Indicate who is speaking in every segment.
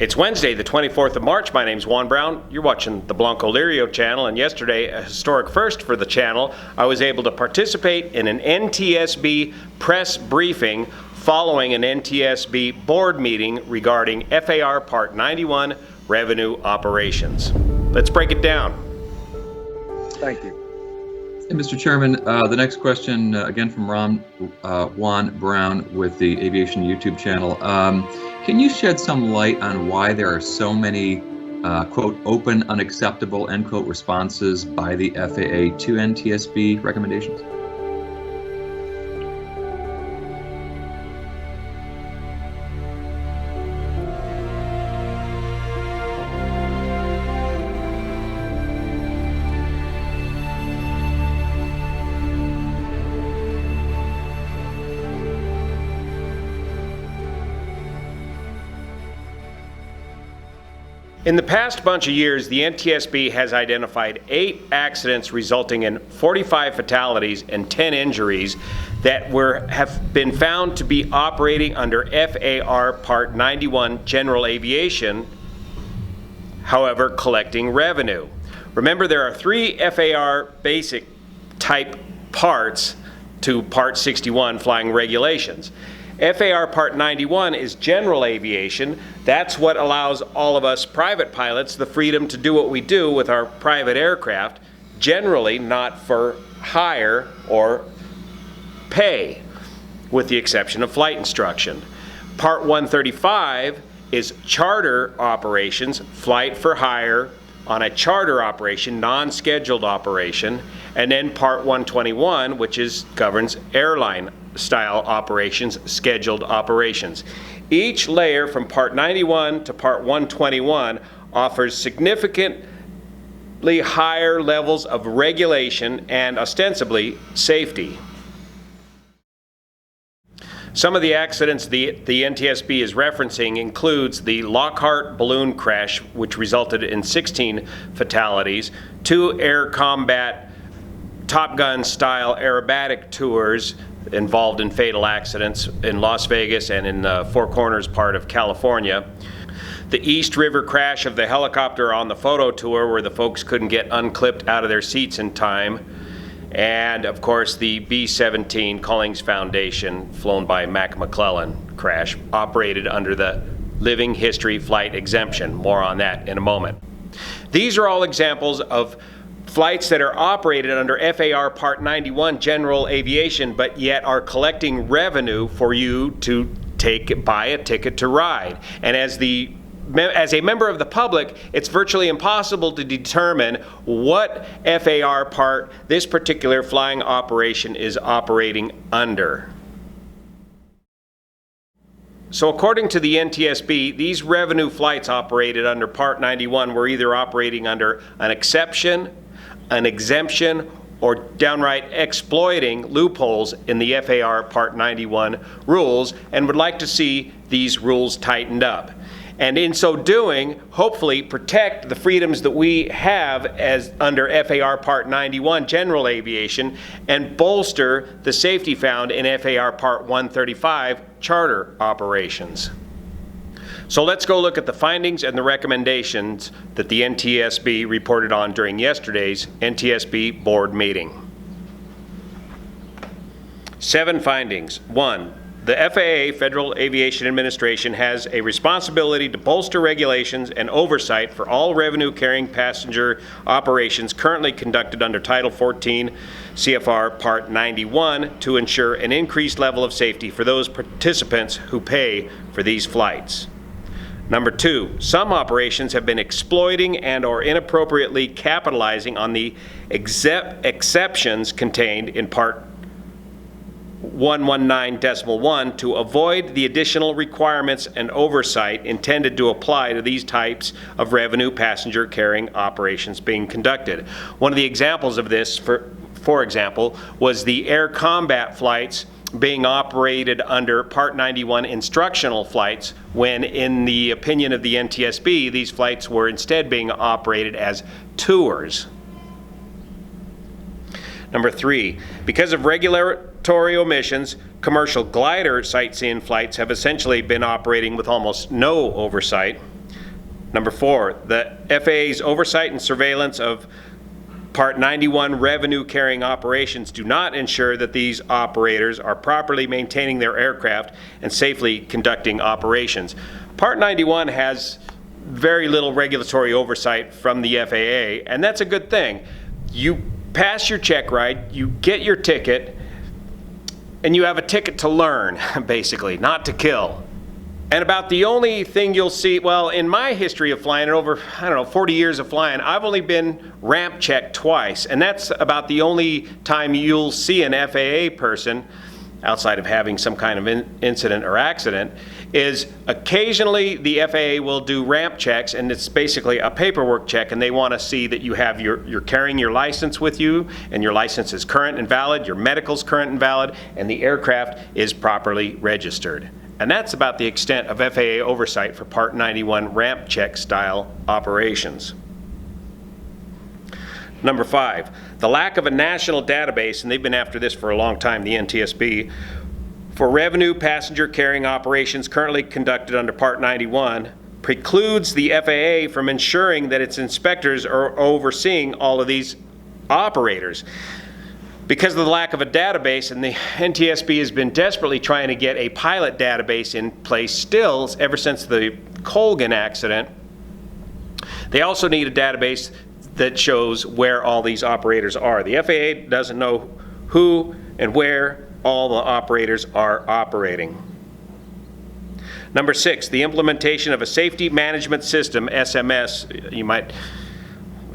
Speaker 1: It's Wednesday, the 24th of March. My name's Juan Brown. You're watching the Blancolirio channel, and yesterday, a historic first for the channel, I was able to participate in an NTSB press briefing following an NTSB board meeting regarding FAR Part 91 revenue operations. Let's break it down.
Speaker 2: Thank you.
Speaker 3: Hey, Mr. Chairman, the next question, again from Juan Brown with the Aviation YouTube channel. Can you shed some light on why there are so many, quote, open, unacceptable, end quote, responses by the FAA to NTSB recommendations?
Speaker 1: In the past bunch of years, the NTSB has identified 8 accidents resulting in 45 fatalities and 10 injuries that have been found to be operating under FAR Part 91 General Aviation, however, collecting revenue. Remember, there are 3 FAR basic type parts to Part 61 flying regulations. FAR Part 91 is general aviation. That's what allows all of us private pilots the freedom to do what we do with our private aircraft, generally not for hire or pay, with the exception of flight instruction. Part 135 is charter operations, flight for hire on a charter operation, non-scheduled operation, and then Part 121, which governs airline style operations, scheduled operations. Each layer from Part 91 to Part 121 offers significantly higher levels of regulation and ostensibly safety. Some of the accidents the NTSB is referencing includes the Lockhart balloon crash, which resulted in 16 fatalities, 2 air combat Top Gun style aerobatic tours involved in fatal accidents in Las Vegas and in the Four Corners part of California. The East River crash of the helicopter on the photo tour where the folks couldn't get unclipped out of their seats in time. And of course the B-17 Collings Foundation flown by Mac McClellan crash operated under the living history flight exemption. More on that in a moment. These are all examples of flights that are operated under FAR Part 91 General Aviation, but yet are collecting revenue for you to buy a ticket to ride. And as a member of the public, it's virtually impossible to determine what FAR part this particular flying operation is operating under. So according to the NTSB, these revenue flights operated under Part 91 were either operating under an exception, an exemption, or downright exploiting loopholes in the FAR Part 91 rules, and would like to see these rules tightened up. And in so doing, hopefully protect the freedoms that we have as under FAR Part 91 General Aviation and bolster the safety found in FAR Part 135 Charter Operations. So let's go look at the findings and the recommendations that the NTSB reported on during yesterday's NTSB board meeting. 7 findings. 1. The FAA, Federal Aviation Administration, has a responsibility to bolster regulations and oversight for all revenue-carrying passenger operations currently conducted under Title 14 CFR Part 91 to ensure an increased level of safety for those participants who pay for these flights. Number 2, some operations have been exploiting and or inappropriately capitalizing on the exceptions contained in Part 119.1 to avoid the additional requirements and oversight intended to apply to these types of revenue passenger carrying operations being conducted. One of the examples of this, for example, was the air combat flights being operated under Part 91 instructional flights, when in the opinion of the NTSB, these flights were instead being operated as tours. Number 3, because of regulatory omissions, commercial glider sightseeing flights have essentially been operating with almost no oversight. Number 4, the FAA's oversight and surveillance of Part 91 revenue-carrying operations do not ensure that these operators are properly maintaining their aircraft and safely conducting operations. Part 91 has very little regulatory oversight from the FAA, and that's a good thing. You pass your check ride, you get your ticket, and you have a ticket to learn, basically, not to kill. And about the only thing you'll see, well, in my history of flying, over, 40 years of flying, I've only been ramp checked twice. And that's about the only time you'll see an FAA person, outside of having some kind of incident or accident, is occasionally the FAA will do ramp checks, and it's basically a paperwork check, and they want to see that you have you're carrying your license with you, and your license is current and valid, your medical's current and valid, and the aircraft is properly registered. And that's about the extent of FAA oversight for Part 91 ramp check style operations. Number 5, the lack of a national database, and they've been after this for a long time, the NTSB, for revenue passenger carrying operations currently conducted under Part 91 precludes the FAA from ensuring that its inspectors are overseeing all of these operators. Because of the lack of a database, and the NTSB has been desperately trying to get a pilot database in place still ever since the Colgan accident, they also need a database that shows where all these operators are. The FAA doesn't know who and where all the operators are operating. Number 6, the implementation of a safety management system, SMS, you might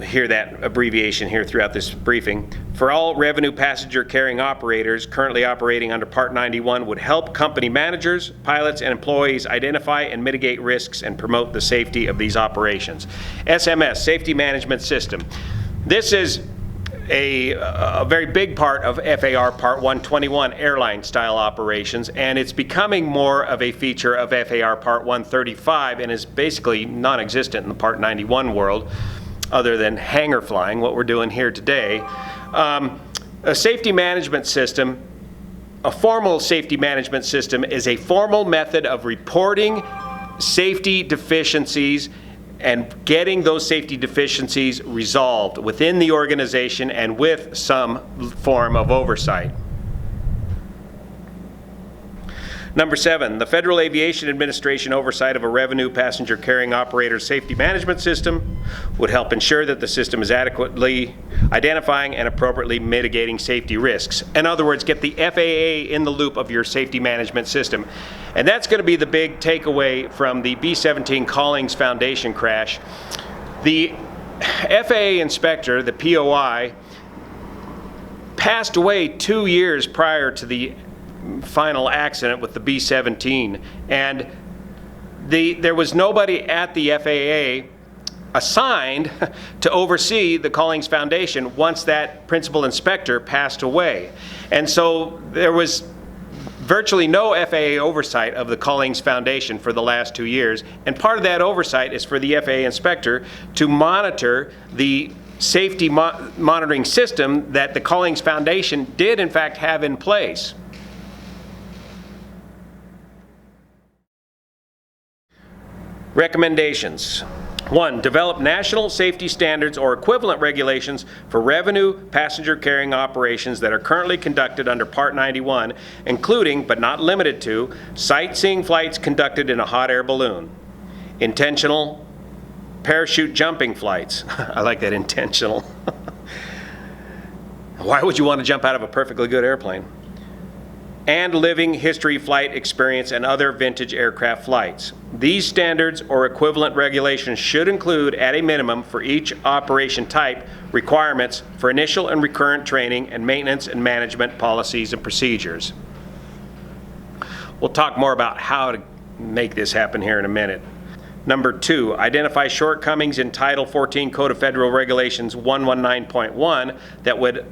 Speaker 1: hear that abbreviation here throughout this briefing, for all revenue passenger carrying operators currently operating under Part 91 would help company managers, pilots, and employees identify and mitigate risks and promote the safety of these operations. SMS, Safety Management System. This is a very big part of FAR Part 121 airline style operations, and it's becoming more of a feature of FAR Part 135 and is basically non-existent in the Part 91 world, other than hangar flying, what we're doing here today. A safety management system, a formal safety management system, is a formal method of reporting safety deficiencies and getting those safety deficiencies resolved within the organization and with some form of oversight. Number 7, the Federal Aviation Administration oversight of a revenue passenger carrying operator safety management system would help ensure that the system is adequately identifying and appropriately mitigating safety risks. In other words, get the FAA in the loop of your safety management system. And that's going to be the big takeaway from the B-17 Collings Foundation crash. The FAA inspector, the POI, passed away 2 years prior to the final accident with the B-17, and there was nobody at the FAA assigned to oversee the Collings Foundation once that principal inspector passed away. And so there was virtually no FAA oversight of the Collings Foundation for the last 2 years, and part of that oversight is for the FAA inspector to monitor the safety monitoring system that the Collings Foundation did in fact have in place. Recommendations. 1, develop national safety standards or equivalent regulations for revenue passenger carrying operations that are currently conducted under Part 91, including, but not limited to, sightseeing flights conducted in a hot air balloon, intentional parachute jumping flights. I like that, intentional. Why would you want to jump out of a perfectly good airplane? And living history flight experience and other vintage aircraft flights. These standards or equivalent regulations should include, at a minimum for each operation type, requirements for initial and recurrent training and maintenance and management policies and procedures. We'll talk more about how to make this happen here in a minute. Number 2, identify shortcomings in Title 14 Code of Federal Regulations 119.1 that would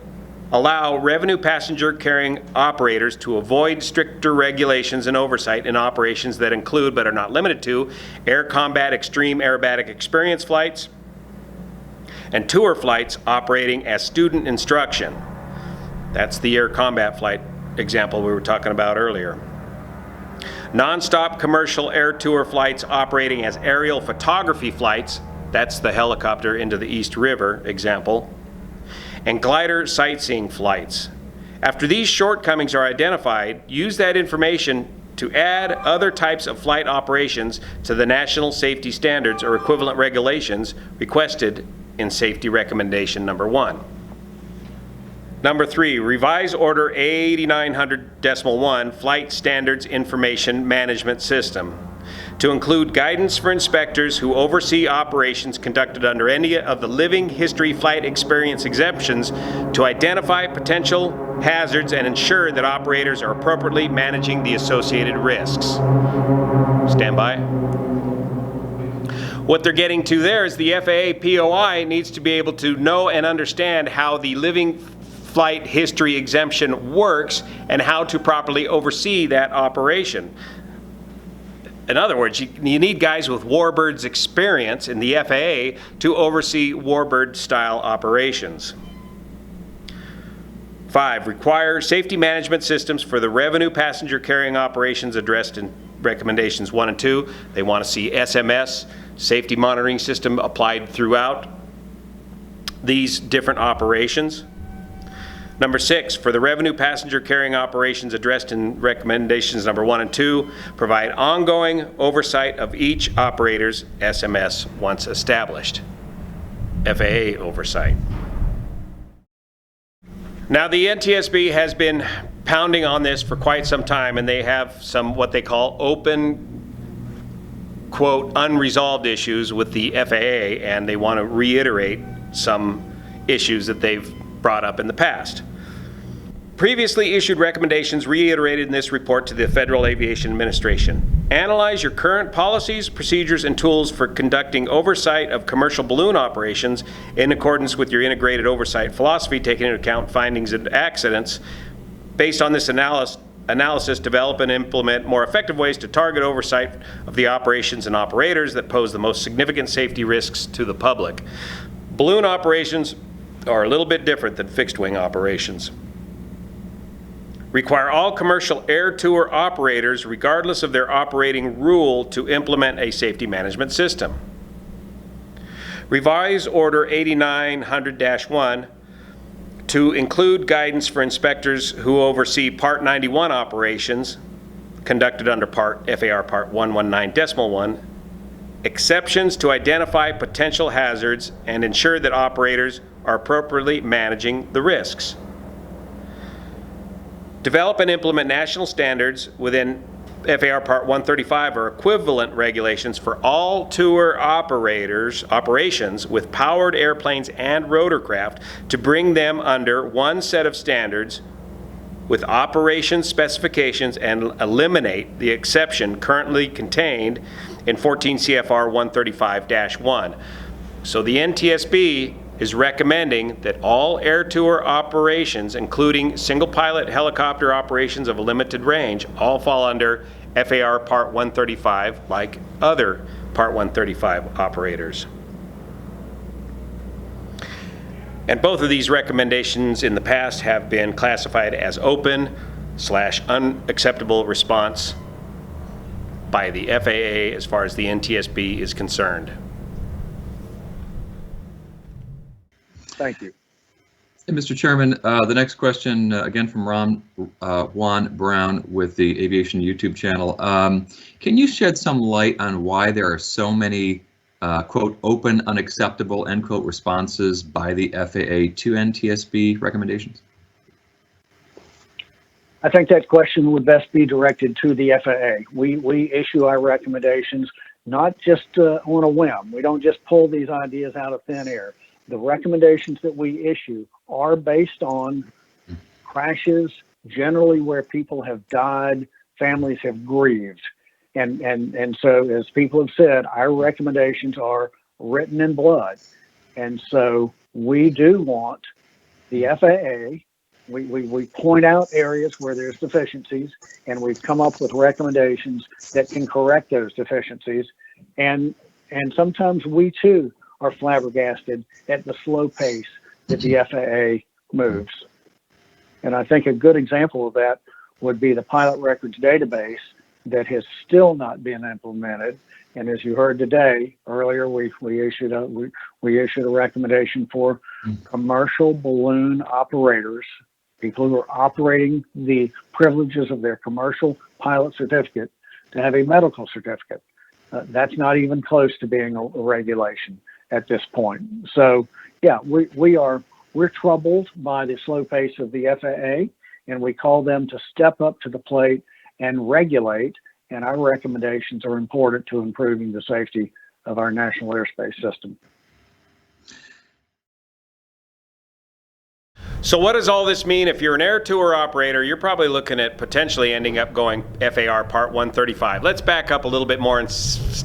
Speaker 1: allow revenue passenger carrying operators to avoid stricter regulations and oversight in operations that include, but are not limited to, air combat extreme aerobatic experience flights and tour flights operating as student instruction. That's the air combat flight example we were talking about earlier. Non-stop commercial air tour flights operating as aerial photography flights, that's the helicopter into the East River example, and glider sightseeing flights. After these shortcomings are identified, use that information to add other types of flight operations to the national safety standards or equivalent regulations requested in Safety Recommendation Number 1. Number 3, revise Order A8900.1 Flight Standards Information Management System to include guidance for inspectors who oversee operations conducted under any of the living history flight experience exemptions to identify potential hazards and ensure that operators are appropriately managing the associated risks. Stand by. What they're getting to there is the FAA POI needs to be able to know and understand how the living flight history exemption works and how to properly oversee that operation. In other words, you need guys with Warbirds experience in the FAA to oversee Warbird-style operations. 5, require safety management systems for the revenue passenger carrying operations addressed in recommendations 1 and 2. They want to see SMS, safety monitoring system applied throughout these different operations. Number 6, for the revenue passenger carrying operations addressed in recommendations number 1 and 2, provide ongoing oversight of each operator's SMS once established. FAA oversight. Now the NTSB has been pounding on this for quite some time, and they have some what they call open, quote, unresolved issues with the FAA, and they want to reiterate some issues that they've brought up in the past. Previously issued recommendations reiterated in this report to the Federal Aviation Administration. Analyze your current policies, procedures, and tools for conducting oversight of commercial balloon operations in accordance with your integrated oversight philosophy, taking into account findings and accidents. Based on this analysis, develop and implement more effective ways to target oversight of the operations and operators that pose the most significant safety risks to the public. Balloon operations are a little bit different than fixed-wing operations. Require all commercial air tour operators, regardless of their operating rule, to implement a safety management system. Revise Order 8900-1 to include guidance for inspectors who oversee Part 91 operations conducted under FAR Part 119.1, exceptions to identify potential hazards and ensure that operators are appropriately managing the risks. Develop and implement national standards within FAR Part 135 or equivalent regulations for all tour operations with powered airplanes and rotorcraft to bring them under one set of standards with operation specifications and eliminate the exception currently contained in 14 CFR 135-1. So the NTSB is recommending that all air tour operations, including single pilot helicopter operations of a limited range, all fall under FAR Part 135 like other Part 135 operators. And both of these recommendations in the past have been classified as open/unacceptable response by the FAA as far as the NTSB is concerned.
Speaker 2: Thank you.
Speaker 3: Hey, Mr. Chairman, the next question, again from Juan Brown with the Aviation YouTube channel. Can you shed some light on why there are so many, quote, open, unacceptable, end quote, responses by the FAA to NTSB recommendations?
Speaker 2: I think that question would best be directed to the FAA. We issue our recommendations not just on a whim. We don't just pull these ideas out of thin air. The recommendations that we issue are based on crashes, generally where people have died, families have grieved. And so, as people have said, our recommendations are written in blood. And so we do want the FAA, we point out areas where there's deficiencies, and we've come up with recommendations that can correct those deficiencies. And sometimes we too are flabbergasted at the slow pace that the FAA moves. And I think a good example of that would be the pilot records database that has still not been implemented. And as you heard today, earlier, we issued a recommendation for commercial balloon operators, people who are operating the privileges of their commercial pilot certificate, to have a medical certificate. That's not even close to being a regulation at this point. So, yeah, we're troubled by the slow pace of the FAA, and we call them to step up to the plate and regulate. And our recommendations are important to improving the safety of our national airspace system.
Speaker 1: So what does all this mean? If you're an air tour operator, you're probably looking at potentially ending up going FAR Part 135. Let's back up a little bit more and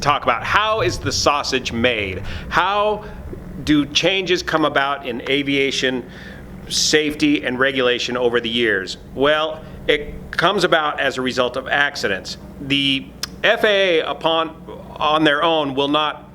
Speaker 1: talk about how is the sausage made? How do changes come about in aviation safety and regulation over the years? Well, it comes about as a result of accidents. The FAA, on their own, will not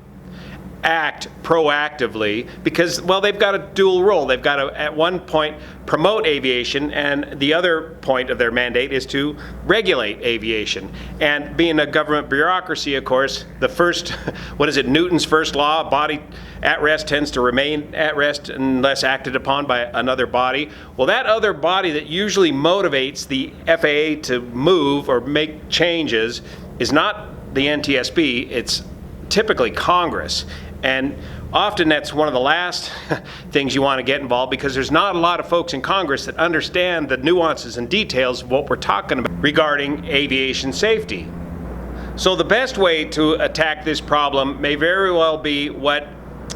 Speaker 1: act proactively because, well, they've got a dual role. They've got to, at one point, promote aviation, and the other point of their mandate is to regulate aviation. And being a government bureaucracy, of course, the first, Newton's first law, a body at rest tends to remain at rest unless acted upon by another body. Well, that other body that usually motivates the FAA to move or make changes is not the NTSB, it's typically Congress. And often that's one of the last things you want to get involved, because there's not a lot of folks in Congress that understand the nuances and details of what we're talking about regarding aviation safety. So the best way to attack this problem may very well be what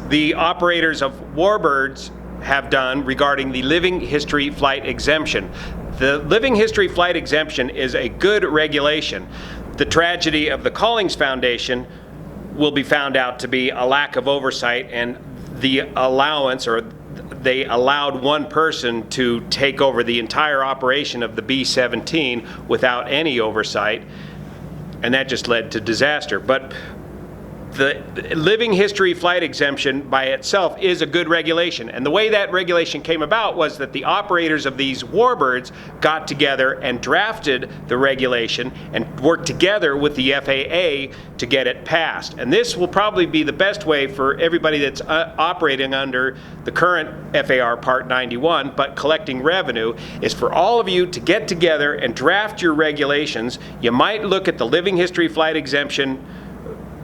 Speaker 1: the operators of warbirds have done regarding the living history flight exemption. The living history flight exemption is a good regulation. The tragedy of the Collings Foundation will be found out to be a lack of oversight, and the allowance, or they allowed one person to take over the entire operation of the B-17 without any oversight, and that just led to disaster. But the living history flight exemption by itself is a good regulation, and the way that regulation came about was that the operators of these warbirds got together and drafted the regulation and worked together with the FAA to get it passed. And this will probably be the best way for everybody that's operating under the current FAR Part 91 but collecting revenue, is for all of you to get together and draft your regulations. You might look at the living history flight exemption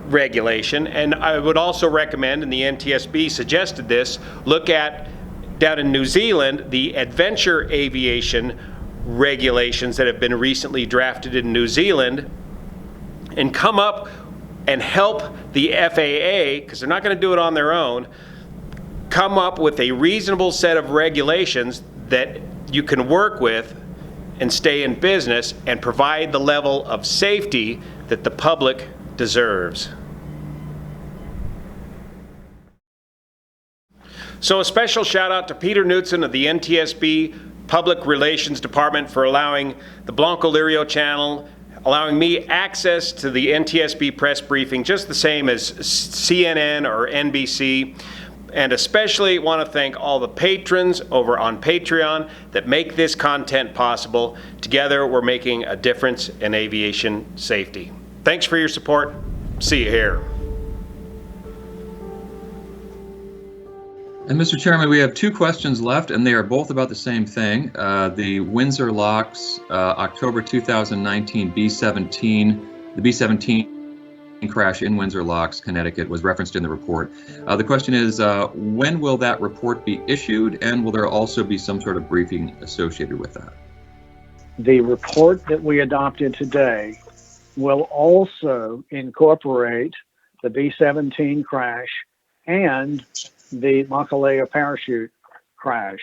Speaker 1: regulation, and I would also recommend, and the NTSB suggested this, look at, down in New Zealand, the adventure aviation regulations that have been recently drafted in New Zealand, and come up and help the FAA, because they're not going to do it on their own, come up with a reasonable set of regulations that you can work with and stay in business and provide the level of safety that the public deserves. So a special shout out to Peter Knudsen of the NTSB Public Relations Department for allowing the Blancolirio channel, allowing me access to the NTSB press briefing just the same as CNN or NBC. And especially want to thank all the patrons over on Patreon that make this content possible. Together we're making a difference in aviation safety. Thanks for your support. See you here.
Speaker 3: And Mr. Chairman, we have two questions left, and they are both about the same thing. The Windsor Locks October 2019 B-17, the B-17 crash in Windsor Locks, Connecticut, was referenced in the report. The question is, when will that report be issued, and will there also be some sort of briefing associated with that?
Speaker 2: The report that we adopted today will also incorporate the B-17 crash and the Makalea parachute crash.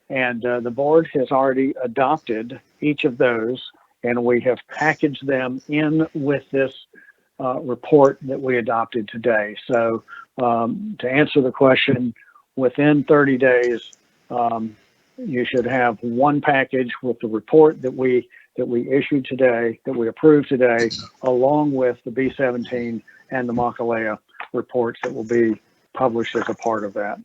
Speaker 2: And the board has already adopted each of those, and we have packaged them in with this report that we adopted today. So to answer the question, within 30 days, you should have one package with the report that we issued today, that we approved today, along with the B-17 and the Makalea reports that will be published as a part of that.